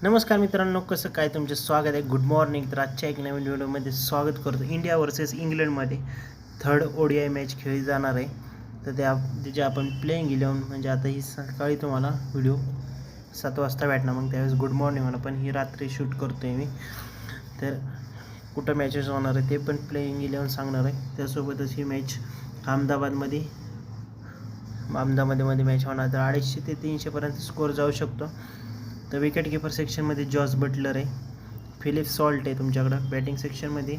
नमस्कार मित्रांनो, कसं काय तुमचं स्वागत आहे. Good morning. तर आजच्या एक नवीन व्हिडिओमध्ये स्वागत करतो. इंडिया वर्सेस इंग्लंडमध्ये थर्ड ODI मॅच खेळली जाणार आहे. तर त्याचे आपण प्लेइंग 11 म्हणजे आता ही सकाळी तुम्हाला व्हिडिओ 7 वाजता भेटणार, मग त्यावेळेस गुड मॉर्निंग होणार, पण ही रात्री शूट करतो आहे मी. तर कुठं मॅचेस होणार आहे ते पण प्लेइंग 11 सांगणार आहे. त्यासोबतच ही मॅच अहमदाबादमध्ये मॅच होणार. तर 250 ते 300पर्यंत स्कोअर जाऊ शकतो. तर विकेट कीपर सेक्शनमध्ये जॉस बटलर आहे, फिलिप सॉल्ट आहे तुमच्याकडं. बॅटिंग सेक्शनमध्ये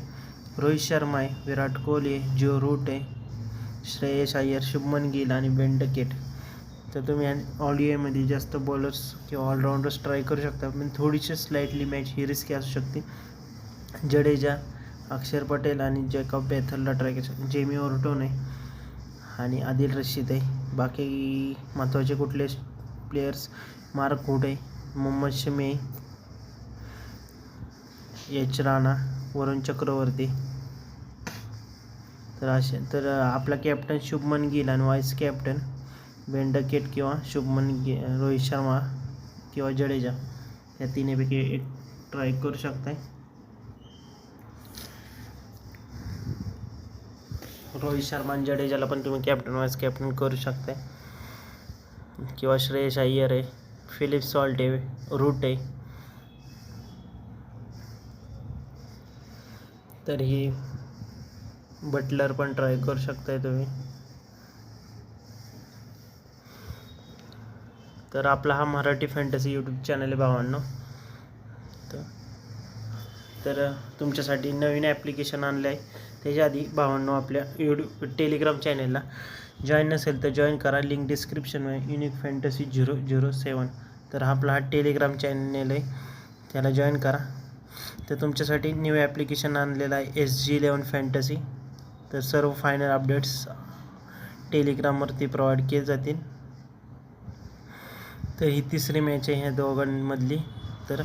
रोहित शर्मा आहे, विराट कोहली आहे, जो रूट आहे, श्रेयस अय्यर, शुभमन गिल आणि बेन डकेट. तर तुम्ही ODIमध्ये जास्त बॉलर्स किंवा ऑलराऊंडर्स ट्राय करू शकता, पण थोडीशी स्लाइटली मॅच ही रिस्की असू शकते. जडेजा, अक्षर पटेल आणि जॅकब बेथलला ट्राय करू शकता. जेमी ओर्टोन आहे आणि आदिल रशीद आहे. बाकी महत्त्वाचे कुठले प्लेयर्स, मार्क वुड आहे, मोहम्मद शमी, एच राणा, वरुण चक्रवर्ती. तर आपला कॅप्टन शुभमन गिल आणि व्हाईस कॅप्टन बेन डकेट किंवा रोहित शर्मा किंवा जडेजा या तिन्हीपैकी एक ट्राय करू शकताय. रोहित शर्मा आणि जडेजाला पण तुम्ही कॅप्टन व्हाईस कॅप्टन करू शकताय, किंवा श्रेयस अय्यर आहे, फिलिप सॉल्ट आहे, रूट आहे. तर ही बटलर पण ट्राय करू शकताय तुम्ही. तर आपला हा मराठी फॅन्टसी यूट्यूब चॅनल आहे भावांनो. तर तुमच्यासाठी नवीन ॲप्लिकेशन आणलं आहे. त्याच्या आधी भावांनो, आपल्या टेलिग्राम चॅनलला जॉईन नसेल तर जॉईन करा. लिंक डिस्क्रिप्शनमध्ये, युनिक फॅन्टसी 007. तर आपला हा टेलिग्राम चॅनल आहे, त्याला जॉईन करा. तर तुमच्यासाठी न्यू ॲप्लिकेशन आणलेलं आहे, SG11 फॅन्टसी. तर सर्व फायनल अपडेट्स टेलिग्रामवरती प्रोव्हाइड केले जातील. तर ही तिसरी मॅच आहे ह्या दोघांमधली. तर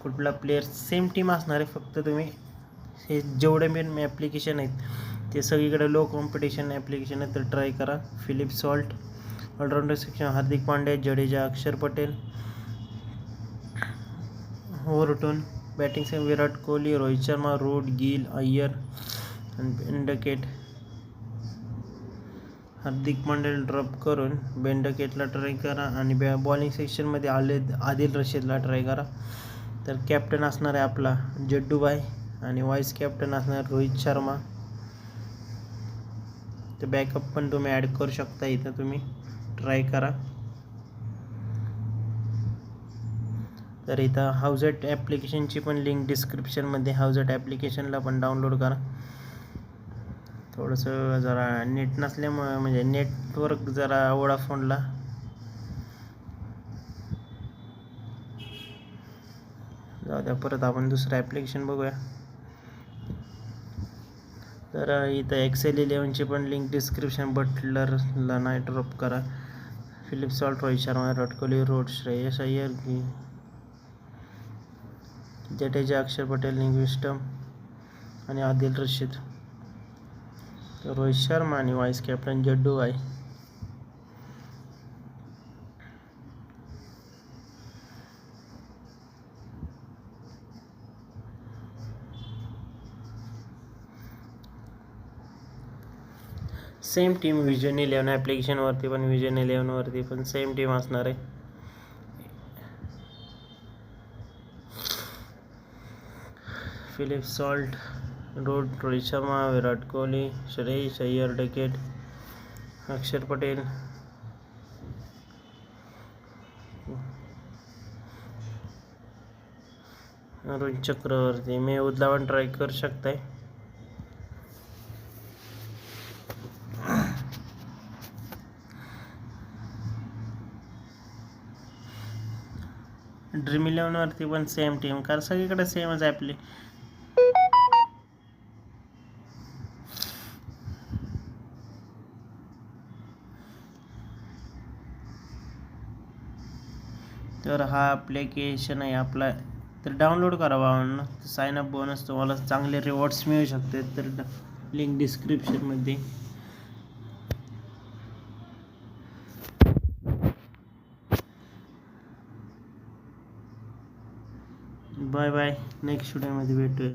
कुठला प्लेयर सेम टीम असणार आहे, फक्त तुम्ही हे जेवढे मेन ॲप्लिकेशन आहेत ते सगळीकडे लो कॉम्पिटिशन ॲप्लिकेशन आहे. तर ट्राय करा. Philip salt, all-rounder section Hardik Pandya, Jadeja, Axar Patel, ओव्हरटोन. Batting section Virat Kohli, Rohit Sharma, route, gill, Iyer आणि बेन डकेट. हार्दिक पांड्याला ड्रॉप करून बेन डकेटला ट्राय करा आणि बॉलिंग सेक्शनमध्ये आदिल रशीदला ट्राय करा. तर कॅप्टन असणार आहे आपला जड्डूभाई आणि व्हाईस कॅप्टन असणार रोहित शर्मा. तर बॅकअप पण तुम्ही ॲड करू शकता, इथं तुम्ही ट्राय करा. तर इथं हाऊजेट ॲप्लिकेशनची पण लिंक डिस्क्रिप्शनमध्ये, हाऊजेट ॲप्लिकेशनला पण डाउनलोड करा. थोडंसं जरा नेट नसल्यामुळे, म्हणजे नेटवर्क जरा वोडाफोनला जाऊ द्या. परत आपण दुसरं ॲप्लिकेशन बघूया. तर इथं XL11ची पण लिंक डिस्क्रिप्शन. बटलरला नाही ड्रॉप करा. Philip Salt, Rohit Sharma, Virat Kohli, Root, Shreyas Iyer, Jadeja, Axar Patel, लिंग्विस्टम आणि आदिल रशीद. रोहित शर्मा आणि व्हाईस कॅप्टन जड्डूभाई. सेम टीम विजन 11 ॲप्लिकेशनवरती पण, विजन 11वरती पण सेम टीम असणार आहे. Philip Salt, Root, Rohit Sharma, Virat Kohli, Shreyas Iyer, Duckett, Axar Patel, Varun Chakravarthy. मी उदलावन ट्राय करू शकताय. ड्रीम 11वरती पण सेम टीम, कारण सगळीकडे सेमच आपली. तर हा ॲप्लिकेशन आहे आपला, तर डाउनलोड करा भावांनो. साइन अप बोनस तुम्हाला चांगले रिवॉर्ड्स मिळू शकते. तर लिंक डिस्क्रिप्शनमध्ये. Bye bye. नेक्स्ट व्हिडिओमध्ये भेटूया.